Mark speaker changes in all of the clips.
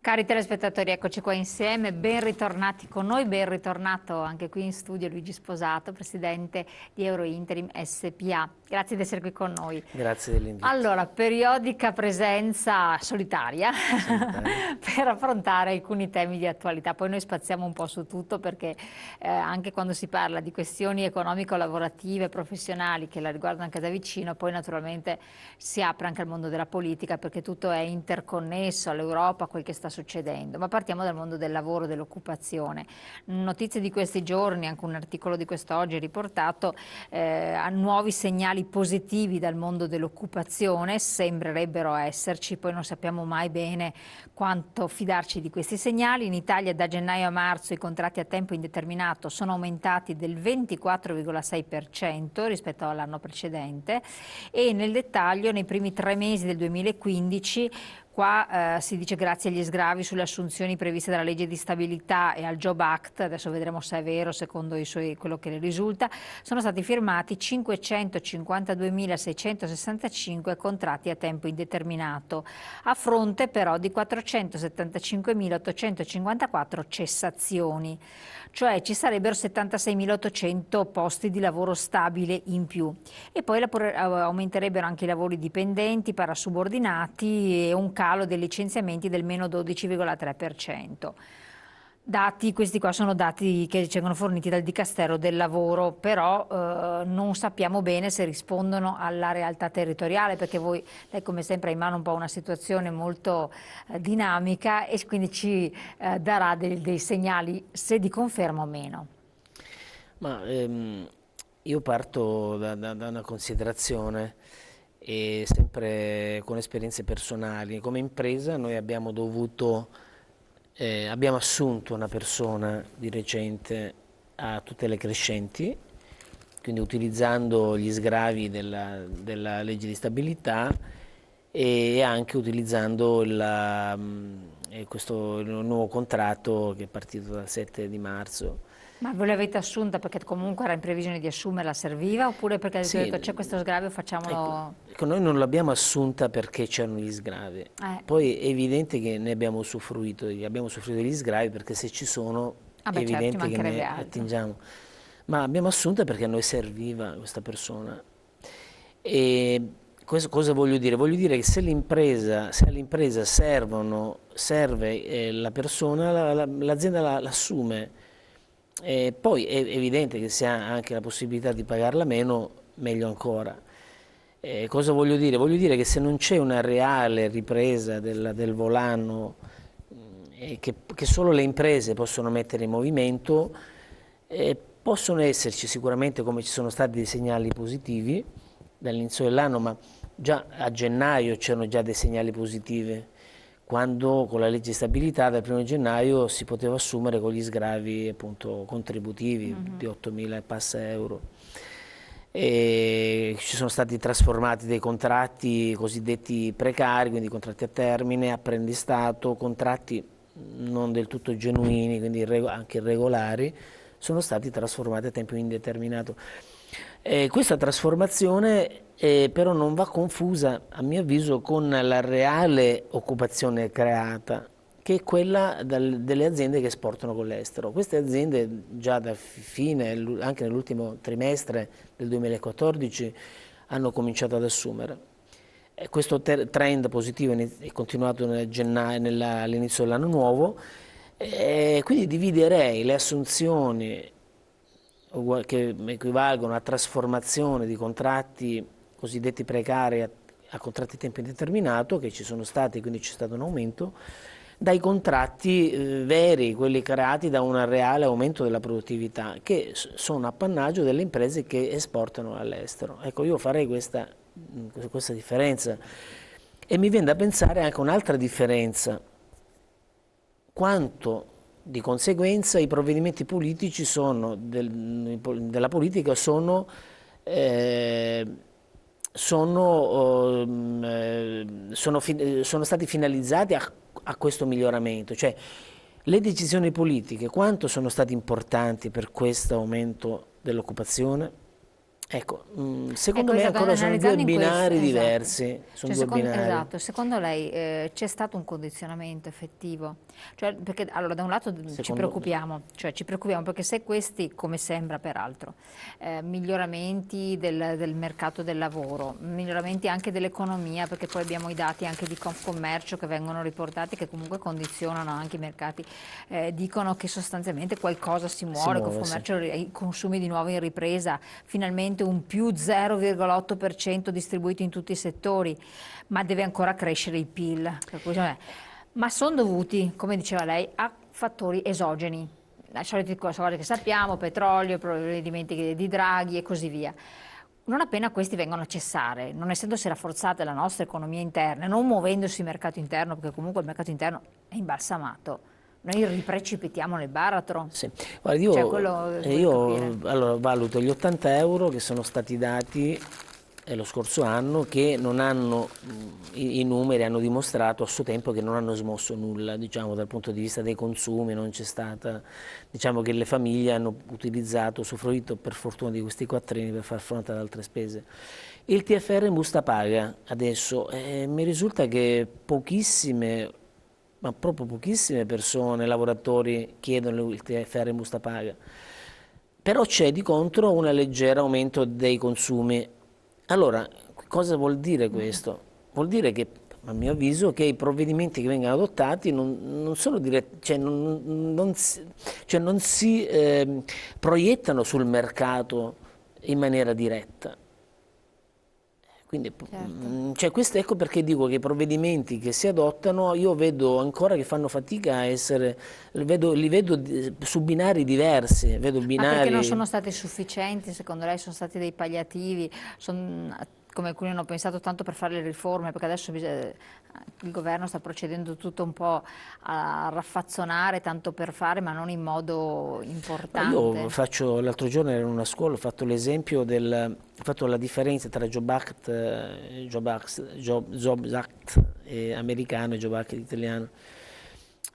Speaker 1: Cari telespettatori, eccoci qua insieme, ben ritornati con noi, ben ritornato anche qui in studio Luigi Sposato, presidente di Eurointerim SPA. Grazie di essere qui con noi.
Speaker 2: Grazie dell'invito.
Speaker 1: Allora, periodica presenza solitaria per affrontare alcuni temi di attualità. Poi noi spaziamo un po' su tutto perché anche quando si parla di questioni economico-lavorative, professionali che la riguardano anche da vicino, poi naturalmente si apre anche al mondo della politica perché tutto è interconnesso all'Europa, quel che sta succedendo. Ma partiamo dal mondo del lavoro, dell'occupazione. Notizie di questi giorni, anche un articolo di quest'oggi riportato, a nuovi segnali positivi dal mondo dell'occupazione, sembrerebbero esserci, poi non sappiamo mai bene quanto fidarci di questi segnali. In Italia da gennaio a marzo i contratti a tempo indeterminato sono aumentati del 24,6% rispetto all'anno precedente e nel dettaglio nei primi 3 mesi del 2015 qua si dice grazie agli sgravi sulle assunzioni previste dalla legge di stabilità e al Job Act, adesso vedremo se è vero secondo quello che ne risulta, sono stati firmati 552.665 contratti a tempo indeterminato, a fronte però di 475.854 cessazioni, cioè ci sarebbero 76.800 posti di lavoro stabile in più. E poi aumenterebbero anche i lavori dipendenti, parasubordinati e un calo dei licenziamenti del meno 12,3%. Questi qua sono dati che ci vengono forniti dal Dicastero del Lavoro, però non sappiamo bene se rispondono alla realtà territoriale, perché lei come sempre ha in mano un po' una situazione molto dinamica e quindi ci darà dei segnali se di conferma o meno.
Speaker 2: Ma io parto da una considerazione, e sempre con esperienze personali. Come impresa noi abbiamo assunto una persona di recente a tutele crescenti, quindi utilizzando gli sgravi della legge di stabilità e anche utilizzando questo nuovo contratto che è partito dal 7 di marzo.
Speaker 1: Ma voi l'avete assunta perché comunque era in previsione di assumerla, serviva, oppure perché avete detto c'è questo sgravio, facciamolo?
Speaker 2: Ecco, noi non l'abbiamo assunta perché c'erano gli sgravi, poi è evidente che ne abbiamo usufruito degli sgravi perché se ci sono è evidente che ne attingiamo, ma abbiamo assunta perché a noi serviva questa persona. E cosa voglio dire? Voglio dire che se all'impresa serve la persona, l'azienda l'assume. Poi è evidente che se ha anche la possibilità di pagarla meno, meglio ancora. Cosa voglio dire? Voglio dire che se non c'è una reale ripresa del volano che solo le imprese possono mettere in movimento, possono esserci sicuramente, come ci sono stati dei segnali positivi dall'inizio dell'anno, ma già a gennaio c'erano già dei segnali positivi, quando con la legge di stabilità dal 1 gennaio si poteva assumere con gli sgravi appunto contributivi di 8.000 e passa euro. E ci sono stati trasformati dei contratti cosiddetti precari, quindi contratti a termine, apprendistato, contratti non del tutto genuini, quindi anche irregolari, sono stati trasformati a tempo indeterminato. Questa trasformazione però non va confusa, a mio avviso, con la reale occupazione creata, che è quella delle aziende che esportano con l'estero. Queste aziende già da fine, anche nell'ultimo trimestre del 2014, hanno cominciato ad assumere. Questo trend positivo è continuato all'inizio dell'anno nuovo, quindi dividerei le assunzioni che equivalgono a trasformazione di contratti cosiddetti precari a contratti a tempo indeterminato, che ci sono stati, quindi c'è stato un aumento, dai contratti veri, quelli creati da un reale aumento della produttività, che sono appannaggio delle imprese che esportano all'estero. Ecco, io farei questa differenza e mi viene da pensare anche un'altra differenza: quanto di conseguenza i provvedimenti politici della politica sono stati finalizzati a questo miglioramento, cioè le decisioni politiche quanto sono state importanti per questo aumento dell'occupazione, Ecco, secondo me ancora sono due
Speaker 1: analizzando in questo,
Speaker 2: binari
Speaker 1: esatto.
Speaker 2: diversi, sono due binari.
Speaker 1: Esatto, secondo lei c'è stato un condizionamento effettivo? Cioè, perché allora da un lato ci preoccupiamo perché se questi, come sembra peraltro, miglioramenti del mercato del lavoro, miglioramenti anche dell'economia, perché poi abbiamo i dati anche di Confcommercio che vengono riportati che comunque condizionano anche i mercati, dicono che sostanzialmente qualcosa si
Speaker 2: Si
Speaker 1: muove,
Speaker 2: muove, sì.
Speaker 1: Confcommercio i consumi di nuovo in ripresa, finalmente un più 0,8% distribuito in tutti i settori, ma deve ancora crescere il PIL. Per cui, ma sono dovuti, come diceva lei, a fattori esogeni. Le solite cose che sappiamo, petrolio, provvedimenti di Draghi e così via. Non appena questi vengono a cessare, non essendosi rafforzata la nostra economia interna, non muovendosi il mercato interno, perché comunque il mercato interno è imbalsamato, noi riprecipitiamo nel baratro.
Speaker 2: Sì. Guarda,
Speaker 1: Cioè, quello voglio capire.
Speaker 2: allora, valuto gli 80 euro che sono stati dati lo scorso anno, che non hanno, i numeri hanno dimostrato a suo tempo che non hanno smosso nulla, diciamo, dal punto di vista dei consumi, non c'è stata, diciamo che le famiglie hanno utilizzato, usufruito per fortuna di questi quattrini per far fronte ad altre spese. Il TFR in busta paga adesso, mi risulta che pochissime, ma proprio pochissime persone, lavoratori chiedono il TFR in busta paga, però c'è di contro un leggero aumento dei consumi. Allora, cosa vuol dire questo? Vuol dire che, a mio avviso, che i provvedimenti che vengono adottati non sono diretti, cioè non si proiettano sul mercato in maniera diretta. Quindi,
Speaker 1: Certo.
Speaker 2: ecco perché dico che i provvedimenti che si adottano io vedo ancora che fanno fatica a essere, li vedo su binari diversi, vedo
Speaker 1: Ma perché non
Speaker 2: binari.
Speaker 1: sono stati sufficienti? Secondo lei sono stati dei palliativi? Come alcuni hanno pensato tanto per fare le riforme, perché adesso il governo sta procedendo tutto un po' a raffazzonare, tanto per fare, ma non in modo
Speaker 2: Ma io
Speaker 1: importante.
Speaker 2: faccio, l'altro giorno ero in una scuola, ho fatto l'esempio ho fatto la differenza tra Jobs Act americano e Job Act italiano.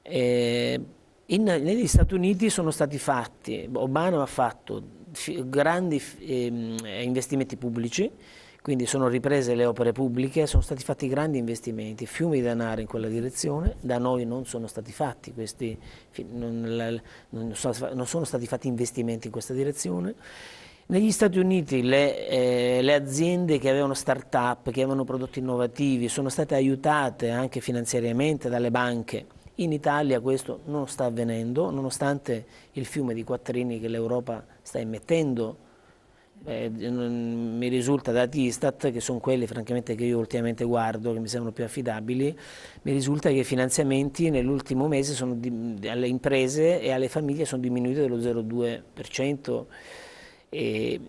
Speaker 2: Eh, negli Stati Uniti sono stati fatti, Obama ha fatto grandi investimenti pubblici, quindi sono riprese le opere pubbliche, sono stati fatti grandi investimenti, fiumi di denaro in quella direzione. Da noi non sono stati fatti non sono stati fatti investimenti in questa direzione. Negli Stati Uniti le aziende che avevano start-up, che avevano prodotti innovativi, sono state aiutate anche finanziariamente dalle banche. In Italia questo non sta avvenendo, nonostante il fiume di quattrini che l'Europa sta immettendo. Mi risulta dati Istat, che sono quelli francamente che io ultimamente guardo, che mi sembrano più affidabili, mi risulta che i finanziamenti nell'ultimo mese alle imprese e alle famiglie sono diminuiti dello 0,2%. E,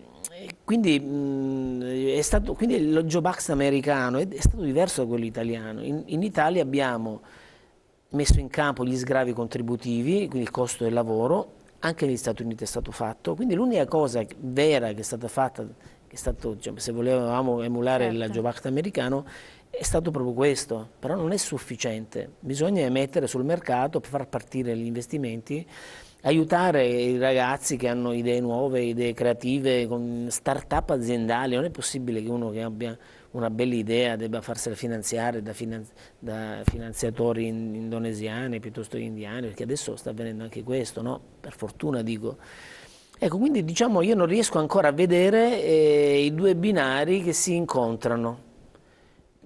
Speaker 2: quindi, quindi lo Job Act americano è stato diverso da quello italiano. In Italia abbiamo messo in campo gli sgravi contributivi, quindi il costo del lavoro, anche negli Stati Uniti è stato fatto, quindi l'unica cosa vera che è stata fatta, che è stato, diciamo, se volevamo emulare il
Speaker 1: Certo.
Speaker 2: Job Act americano, è stato proprio questo, però non è sufficiente, bisogna mettere sul mercato per far partire gli investimenti, aiutare i ragazzi che hanno idee nuove, idee creative, con start-up aziendali. Non è possibile che uno che abbia una bella idea debba farsela finanziare da finanziatori indonesiani piuttosto che indiani, perché adesso sta avvenendo anche questo, no? Per fortuna dico. Ecco, quindi diciamo io non riesco ancora a vedere i due binari che si incontrano.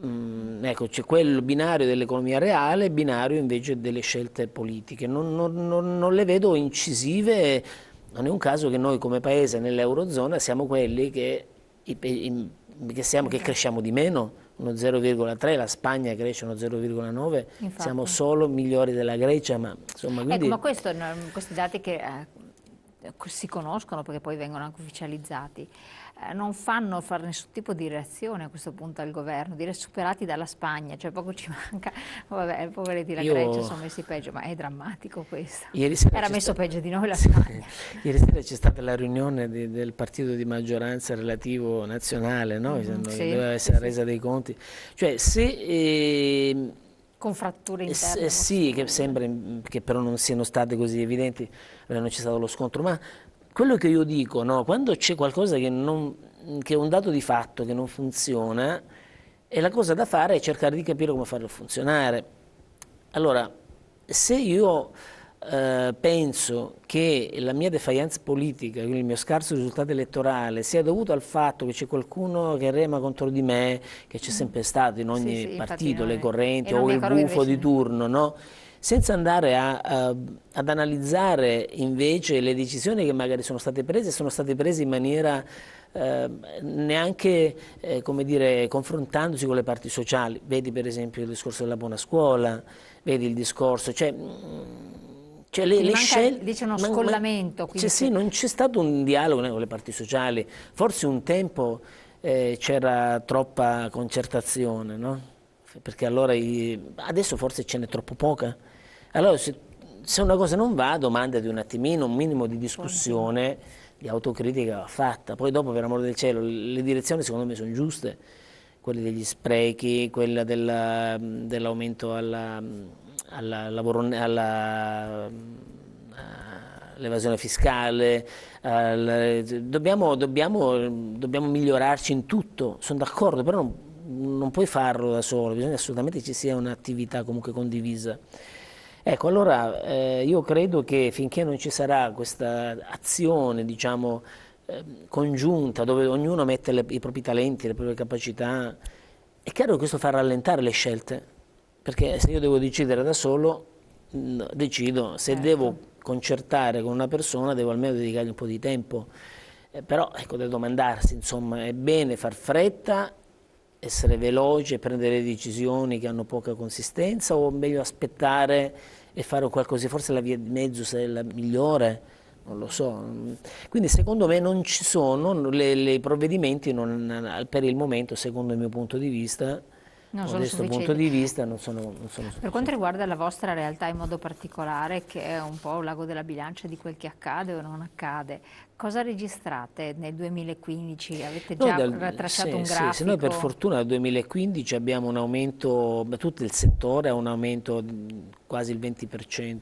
Speaker 2: Ecco, c'è quel binario dell'economia reale e binario invece delle scelte politiche. Non le vedo incisive, non è un caso che noi come paese nell'Eurozona siamo quelli che
Speaker 1: Esatto.
Speaker 2: cresciamo di meno, uno 0,3, la Spagna cresce uno 0,9, siamo
Speaker 1: Infatti.
Speaker 2: solo migliori della Grecia, ma insomma,
Speaker 1: Ecco,
Speaker 2: quindi
Speaker 1: ma questi dati che si conoscono perché poi vengono anche ufficializzati, non fanno fare nessun tipo di reazione a questo punto al governo, dire superati dalla Spagna, cioè poco ci manca, vabbè, poveretti la Grecia
Speaker 2: io
Speaker 1: sono messi peggio, ma è drammatico questo.
Speaker 2: ieri sera
Speaker 1: Era messo peggio di noi la
Speaker 2: sì,
Speaker 1: Spagna.
Speaker 2: ieri sera c'è stata la riunione del partito di maggioranza relativo nazionale, no? Che
Speaker 1: Mhm, sì,
Speaker 2: doveva
Speaker 1: sì,
Speaker 2: essere
Speaker 1: sì.
Speaker 2: resa dei conti. Cioè, se
Speaker 1: Con fratture interne
Speaker 2: sì, che
Speaker 1: mostruose.
Speaker 2: sembra che però non siano state così evidenti, non c'è stato lo scontro, ma quello che io dico, no, quando c'è qualcosa che che è un dato di fatto che non funziona e la cosa da fare è cercare di capire come farlo funzionare. Allora, se io penso che la mia defiance politica, quindi il mio scarso risultato elettorale, sia dovuto al fatto che c'è qualcuno che rema contro di me, che c'è sempre stato in ogni
Speaker 1: Sì,
Speaker 2: partito, le
Speaker 1: infatti
Speaker 2: correnti
Speaker 1: e non
Speaker 2: o
Speaker 1: mi
Speaker 2: il
Speaker 1: ricordo che
Speaker 2: gufo di
Speaker 1: invece
Speaker 2: turno, no? Senza andare ad analizzare invece le decisioni che magari sono state prese in maniera neanche, come dire, confrontandosi con le parti sociali. Vedi per esempio il discorso della buona scuola, vedi il discorso, cioè
Speaker 1: quindi
Speaker 2: le
Speaker 1: manca,
Speaker 2: scelte,
Speaker 1: dice, uno scollamento, quindi
Speaker 2: sì, non c'è stato un dialogo con le parti sociali, forse un tempo c'era troppa concertazione, no? Perché allora adesso forse ce n'è troppo poca. Allora se una cosa non va, domandati un attimino, un minimo di discussione, di autocritica va fatta. Poi dopo, per amore del cielo, le direzioni secondo me sono giuste, quelle degli sprechi, quella dell'aumento all'evasione fiscale, dobbiamo migliorarci in tutto, sono d'accordo, però non puoi farlo da solo, bisogna assolutamente che ci sia un'attività comunque condivisa. Ecco, allora io credo che finché non ci sarà questa azione, diciamo, congiunta, dove ognuno mette i propri talenti, le proprie capacità, è chiaro che questo fa rallentare le scelte, perché se io devo decidere da solo, decido, se devo concertare con una persona devo almeno dedicargli un po' di tempo. Però ecco, da domandarsi, insomma, è bene far fretta, essere veloce, prendere decisioni che hanno poca consistenza o meglio aspettare e fare qualcosa, forse la via di mezzo è la migliore, non lo so. Quindi secondo me non ci sono i provvedimenti per il momento, secondo il mio punto di vista,
Speaker 1: non sono
Speaker 2: modesto punto
Speaker 1: sufficienti.
Speaker 2: di vista, non sono
Speaker 1: Per
Speaker 2: sufficienti.
Speaker 1: quanto riguarda la vostra realtà in modo particolare, che è un po' un l'ago della bilancia di quel che accade o non accade, cosa registrate nel 2015? Avete già tracciato un
Speaker 2: Sì, noi per
Speaker 1: grafico?
Speaker 2: fortuna nel 2015 abbiamo un aumento, tutto il settore ha un aumento quasi il 20%.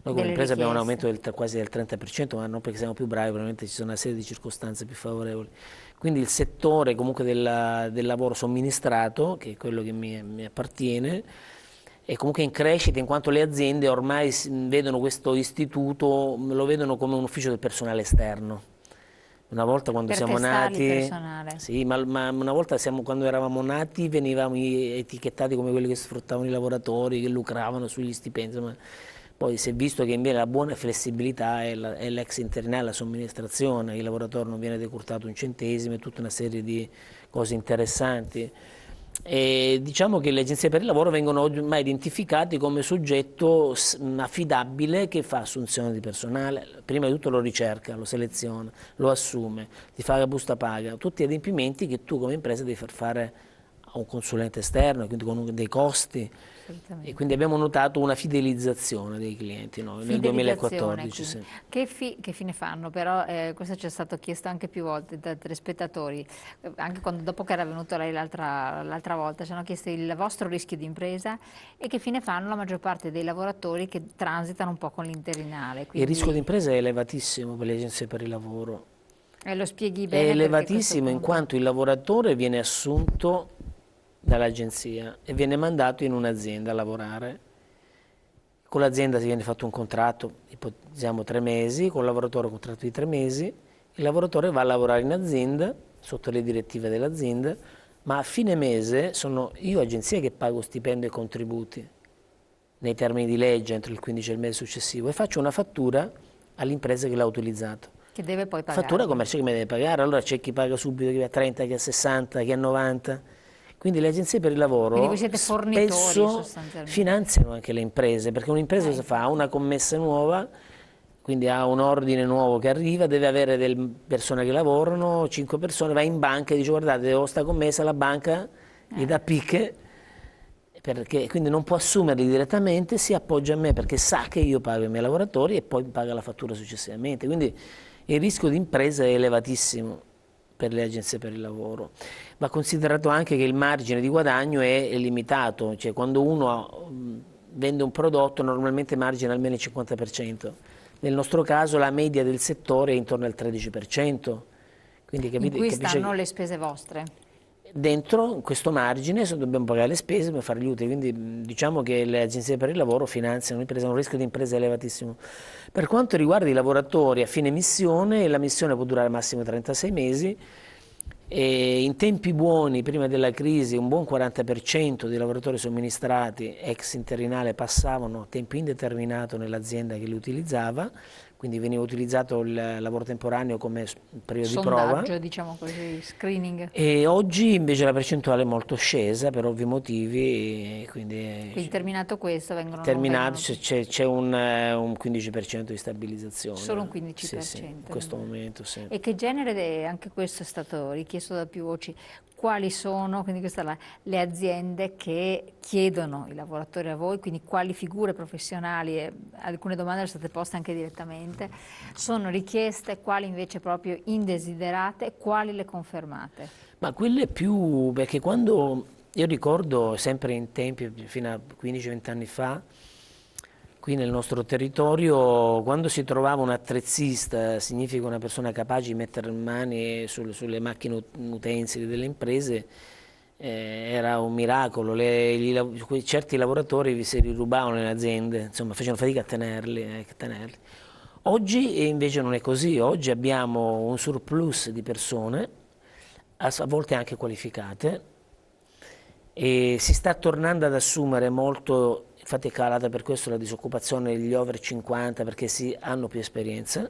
Speaker 2: Noi come
Speaker 1: Delle
Speaker 2: impresa abbiamo un aumento
Speaker 1: richieste?
Speaker 2: quasi del 30%, ma non perché siamo più bravi, probabilmente ci sono una serie di circostanze più favorevoli. Quindi il settore comunque del lavoro somministrato, che è quello che mi appartiene, è comunque in crescita in quanto le aziende ormai vedono questo istituto, lo vedono come un ufficio del personale esterno. Una volta quando
Speaker 1: Per
Speaker 2: siamo
Speaker 1: testarli il
Speaker 2: nati,
Speaker 1: personale?
Speaker 2: sì, ma una volta quando eravamo nati venivamo etichettati come quelli che sfruttavano i lavoratori, che lucravano sugli stipendi, insomma. Poi si è visto che invece la buona flessibilità è l'ex interinale, la somministrazione, il lavoratore non viene decurtato un centesimo e tutta una serie di cose interessanti. E diciamo che le agenzie per il lavoro vengono ormai identificate come soggetto affidabile che fa assunzione di personale. Prima di tutto lo ricerca, lo seleziona, lo assume, ti fa la busta paga, tutti adempimenti che tu come impresa devi far fare a un consulente esterno, quindi con dei costi. E
Speaker 1: Assolutamente.
Speaker 2: quindi abbiamo notato una fidelizzazione dei clienti nel
Speaker 1: Fidelizzazione,
Speaker 2: 2014.
Speaker 1: quindi.
Speaker 2: Sì.
Speaker 1: Che fine fanno? Però questo ci è stato chiesto anche più volte da telespettatori, anche dopo che era venuto lei l'altra volta, ci hanno chiesto il vostro rischio di impresa e che fine fanno la maggior parte dei lavoratori che transitano un po' con l'interinale.
Speaker 2: Il rischio di
Speaker 1: Quindi
Speaker 2: impresa è elevatissimo per le agenzie per il lavoro.
Speaker 1: lo spieghi
Speaker 2: È
Speaker 1: bene perché a questo
Speaker 2: elevatissimo in
Speaker 1: punto.
Speaker 2: quanto il lavoratore viene assunto dall'agenzia e viene mandato in un'azienda a lavorare. Con l'azienda si viene fatto un contratto, ipotizziamo 3 mesi, con il lavoratore un contratto di 3 mesi, il lavoratore va a lavorare in azienda, sotto le direttive dell'azienda, ma a fine mese sono io agenzia che pago stipendio e contributi, nei termini di legge entro il 15 del mese successivo, e faccio una fattura all'impresa che l'ha utilizzato.
Speaker 1: Che deve poi
Speaker 2: Fattura
Speaker 1: pagarvi.
Speaker 2: commerciale che mi deve pagare, allora c'è chi paga subito, chi ha 30, chi ha 60, chi ha 90. Quindi le agenzie per il
Speaker 1: Quindi voi
Speaker 2: lavoro
Speaker 1: siete fornitori
Speaker 2: spesso
Speaker 1: sostanzialmente.
Speaker 2: finanziano anche le imprese, perché un'impresa si fa
Speaker 1: Infatti.
Speaker 2: una commessa nuova, quindi ha un ordine nuovo che arriva, deve avere delle persone che lavorano, 5 persone, va in banca e dice guardate, devo sta commessa, la banca gli dà picche, quindi non può assumerli direttamente, si appoggia a me perché sa che io pago i miei lavoratori e poi paga la fattura successivamente. Quindi il rischio di impresa è elevatissimo per le agenzie per il lavoro. Va considerato anche che il margine di guadagno è limitato, cioè quando uno vende un prodotto normalmente margina almeno il 50%. Nel nostro caso la media del settore è intorno al 13%, Quindi
Speaker 1: in cui stanno le spese vostre.
Speaker 2: Dentro questo margine dobbiamo pagare le spese, dobbiamo fare gli utili, quindi diciamo che le agenzie per il lavoro finanziano l'impresa, hanno un rischio di impresa elevatissimo. Per quanto riguarda i lavoratori a fine missione, la missione può durare massimo 36 mesi e in tempi buoni, prima della crisi, un buon 40% dei lavoratori somministrati ex interinale passavano a tempo indeterminato nell'azienda che li utilizzava, quindi veniva utilizzato il lavoro temporaneo come periodo di prova.
Speaker 1: Sondaggio, diciamo così, screening.
Speaker 2: E oggi invece la percentuale è molto scesa per ovvi motivi,
Speaker 1: Quindi terminato questo vengono
Speaker 2: c'è un 15% di stabilizzazione.
Speaker 1: Solo un 15%.
Speaker 2: Sì, in questo momento sì.
Speaker 1: E che genere, anche questo è stato richiesto da più voci, quali sono, quindi queste le aziende che chiedono i lavoratori a voi, quindi quali figure professionali, alcune domande le state poste anche direttamente, sono richieste, quali invece proprio indesiderate, quali le confermate?
Speaker 2: Ma quelle più, perché quando, io ricordo sempre in tempi, fino a 15-20 anni fa, qui nel nostro territorio, quando si trovava un attrezzista, significa una persona capace di mettere mani sulle macchine utensili delle imprese, era un miracolo. Certi lavoratori si rirubavano nelle aziende, insomma facevano fatica a tenerli. Oggi invece non è così, oggi abbiamo un surplus di persone, a volte anche qualificate, e si sta tornando ad assumere molto. Infatti è calata per questo la disoccupazione degli over 50 perché hanno più esperienza.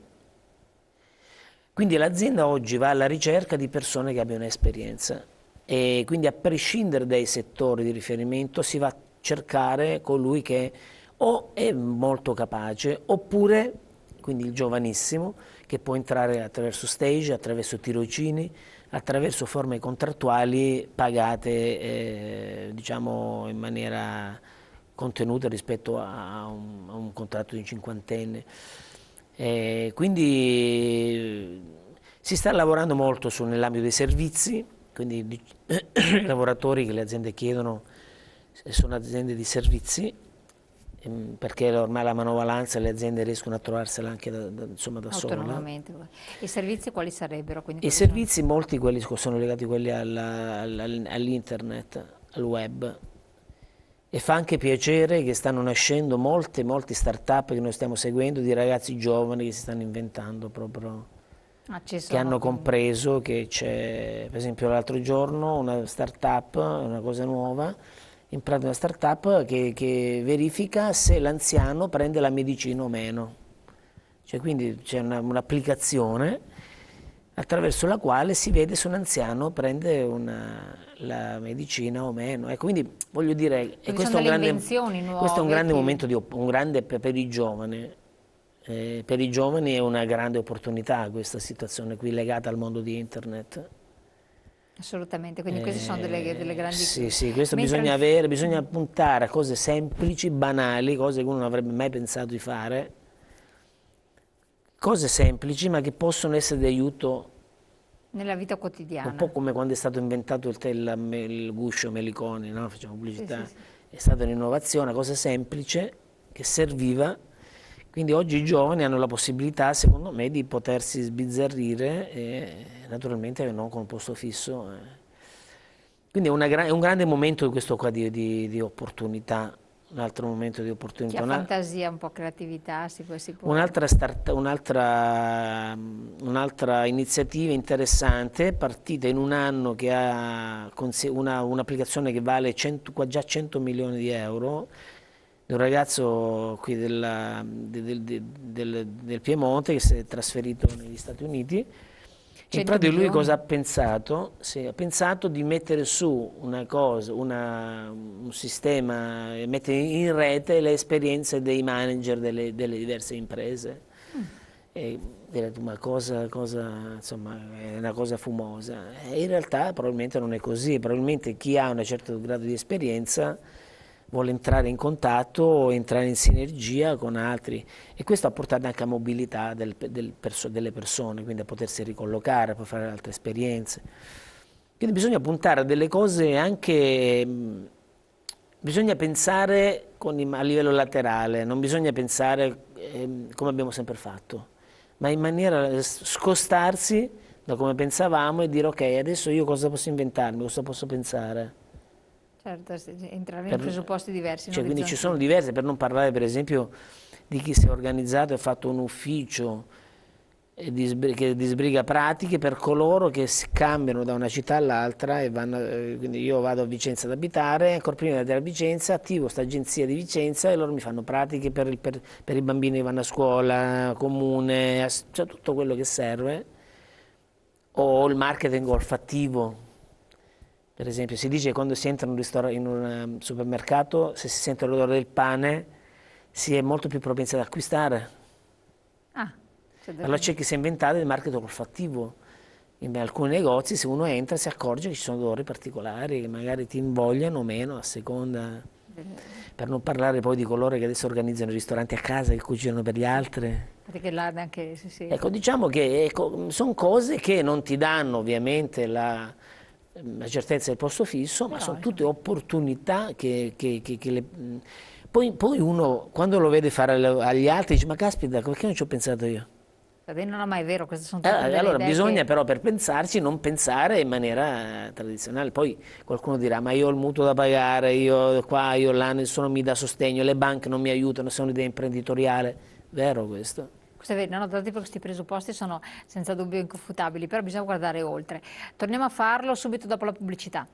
Speaker 2: Quindi l'azienda oggi va alla ricerca di persone che abbiano esperienza e quindi a prescindere dai settori di riferimento si va a cercare colui che o è molto capace oppure, quindi il giovanissimo, che può entrare attraverso stage, attraverso tirocini, attraverso forme contrattuali pagate diciamo in maniera contenuta rispetto a un contratto di cinquantenne. Quindi si sta lavorando molto nell'ambito dei servizi, quindi i lavoratori che le aziende chiedono sono aziende di servizi, perché ormai la manovalanza le aziende riescono a trovarsela anche insomma, da sola.
Speaker 1: Autonomamente. I servizi quali sarebbero? Quindi
Speaker 2: I servizi, molti quelli sono legati quelli all'internet, al web. E fa anche piacere che stanno nascendo molti start-up che noi stiamo seguendo di ragazzi giovani che si stanno inventando proprio, che hanno compreso che c'è, per esempio l'altro giorno una start-up, una cosa nuova, in pratica una start-up che verifica se l'anziano prende la medicina o meno. Cioè, quindi c'è un'applicazione attraverso la quale si vede se un anziano prende la medicina o meno. Ecco, quindi voglio dire, questo è un grande momento, per i giovani. Per i giovani è una grande opportunità questa situazione qui legata al mondo di internet.
Speaker 1: Assolutamente, quindi queste sono delle grandi...
Speaker 2: Sì, questo bisogna puntare a cose semplici, banali, cose che uno non avrebbe mai pensato di fare. Cose semplici ma che possono essere di aiuto
Speaker 1: nella vita quotidiana.
Speaker 2: Un po' come quando è stato inventato il guscio Meliconi, no? Facciamo pubblicità, sì. È stata un'innovazione, una cosa semplice che serviva, quindi oggi i giovani hanno la possibilità secondo me di potersi sbizzarrire e naturalmente non con un posto fisso. Quindi è un grande momento questo qua di opportunità. Un altro momento di opportunità.
Speaker 1: Chi ha fantasia, un po' creatività, si può.
Speaker 2: Un'altra iniziativa interessante è partita in un anno che ha un'applicazione che vale già 100 milioni di euro, di un ragazzo qui del Piemonte che si è trasferito negli Stati Uniti. In pratica lui cosa ha pensato? Sì, ha pensato di mettere su una cosa, un sistema, mettere in rete le esperienze dei manager delle diverse imprese. E direte, ma insomma, è una cosa fumosa. E in realtà probabilmente non è così, probabilmente chi ha un certo grado di esperienza vuole entrare in contatto, entrare in sinergia con altri e questo ha portato anche a mobilità delle persone, quindi a potersi ricollocare, a fare altre esperienze. Quindi bisogna puntare a delle cose anche, bisogna pensare a livello laterale, non bisogna pensare come abbiamo sempre fatto, ma in maniera scostarsi da come pensavamo e dire ok, adesso io cosa posso inventarmi, cosa posso pensare.
Speaker 1: Certo, entrare in presupposti diversi,
Speaker 2: Cioè, quindi ci sono
Speaker 1: orizzonti.
Speaker 2: diverse, per non parlare per esempio di chi si è organizzato e ha fatto un ufficio di sbriga pratiche per coloro che si cambiano da una città all'altra e vanno, quindi io vado a Vicenza ad abitare, ancora prima di andare a Vicenza attivo questa agenzia di Vicenza e loro mi fanno pratiche per i bambini che vanno a scuola, comune, cioè tutto quello che serve. O il marketing olfattivo. Per esempio, si dice che quando si entra in un supermercato, se si sente l'odore del pane, si è molto più propensi ad acquistare.
Speaker 1: Ah, cioè
Speaker 2: Allora c'è chi si è inventato il marketing olfattivo. In alcuni negozi, se uno entra, si accorge che ci sono odori particolari che magari ti invogliano o meno a seconda. Per non parlare poi di coloro che adesso organizzano i ristoranti a casa, che cucinano per gli altri.
Speaker 1: infatti che là anche, sì, sì.
Speaker 2: Ecco, diciamo che sono cose che non ti danno ovviamente la certezza del posto fisso, ma
Speaker 1: Però,
Speaker 2: sono tutte
Speaker 1: insomma,
Speaker 2: opportunità Poi uno, quando lo vede fare agli altri, dice, ma caspita, perché non ci ho pensato io?
Speaker 1: non è mai vero, queste sono tutte delle
Speaker 2: Allora
Speaker 1: idee
Speaker 2: bisogna
Speaker 1: che...
Speaker 2: però per pensarci non pensare in maniera tradizionale. Poi qualcuno dirà, ma io ho il mutuo da pagare, io qua, io là, nessuno mi dà sostegno, le banche non mi aiutano, se è un'idea imprenditoriale. Vero questo?
Speaker 1: Questo è vero, no, tanto questi presupposti sono senza dubbio inconfutabili, però bisogna guardare oltre. Torniamo a farlo subito dopo la pubblicità.